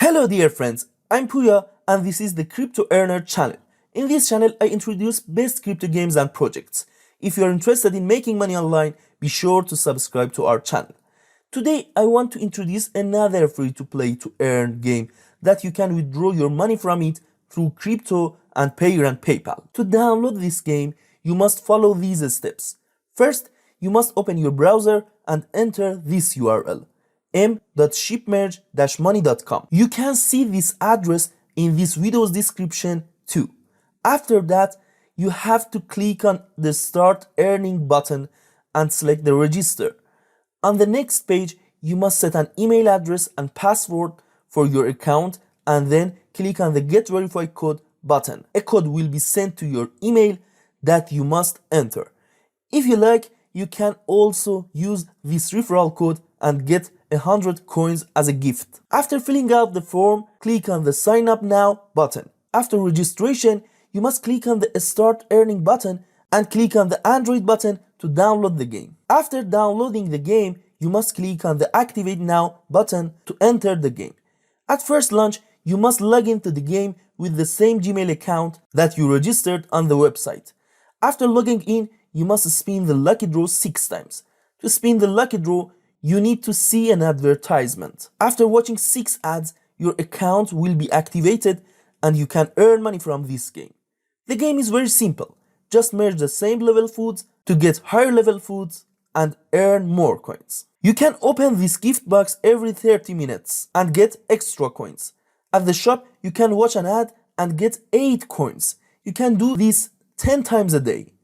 Hello dear friends, I'm Puya and this is the Crypto Earner channel. In this channel I introduce best crypto games and projects. If you are interested in making money online, be sure to subscribe to our channel. Today I want to introduce another free to play to earn game that you can withdraw your money from it through crypto and Payeer and PayPal. To download this game, you must follow these steps. First, you must open your browser and enter this URL. m.shipmerge-money.com. You can see this address in this video's description too. After that, you have to click on the Start Earning button and select the Register. On the next page, you must set an email address and password for your account and then click on the Get Verified Code button. A code will be sent to your email that you must enter. If you like, you can also use this referral code and get 100 coins as a gift. After filling out the form, click on the Sign Up Now button. After registration, you must click on the Start Earning button and click on the Android button to download the game. After downloading the game, you must click on the Activate Now button to enter the game. At first launch, you must log into the game with the same Gmail account that you registered on the website. After logging in, you must spin the lucky draw 6 times. To spin the lucky draw, you need to see an advertisement. After watching 6 ads, your account will be activated and you can earn money from this game. The game is very simple. Just merge the same level foods to get higher level foods and earn more coins. You can open this gift box every 30 minutes and get extra coins. At the shop, you can watch an ad and get 8 coins. You can do this 10 times a day.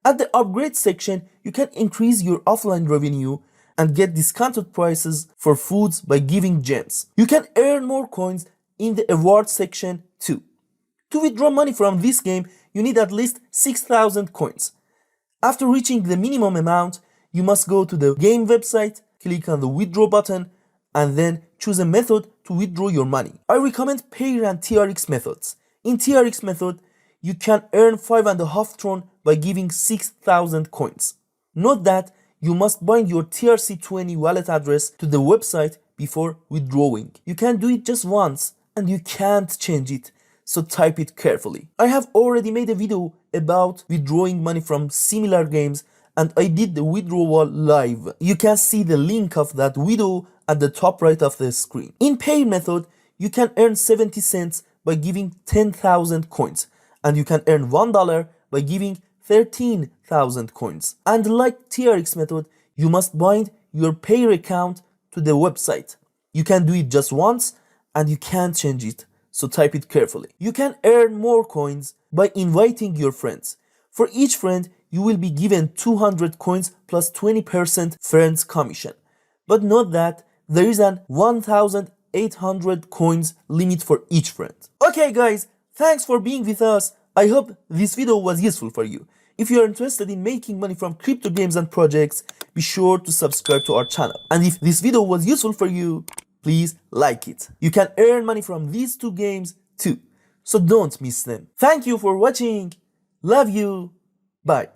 At the upgrade section, you can increase your offline revenue and get discounted prices for foods by giving gems. You can earn more coins in the award section too. To withdraw money from this game, you need at least 6,000 coins. After reaching the minimum amount, you must go to the game website, click on the withdraw button, and then choose a method to withdraw your money. I recommend Payeer and TRX methods. In TRX method, you can earn 5.5 Tron by giving 6,000 coins. Note that you must bind your TRC20 wallet address to the website before withdrawing. You can do it just once and you can't change it, so type it carefully. I have already made a video about withdrawing money from similar games and I did the withdrawal live. You can see the link of that video at the top right of the screen. In Payeer method, you can earn 70 cents by giving 10,000 coins and you can earn $1 by giving 13,000 coins. And like TRX method, you must bind your Payeer account to the website. You can do it just once and you can't change it, so type it carefully. You can earn more coins by inviting your friends. For each friend, you will be given 200 coins plus 20% friends commission. But note that there is an 1,800 coins limit for each friend. Okay guys, thanks for being with us. I hope this video was useful for you. If you are interested in making money from crypto games and projects, be sure to subscribe to our channel. And if this video was useful for you, please like it. You can earn money from these 2 games too, so don't miss them. Thank you for watching. Love you. Bye.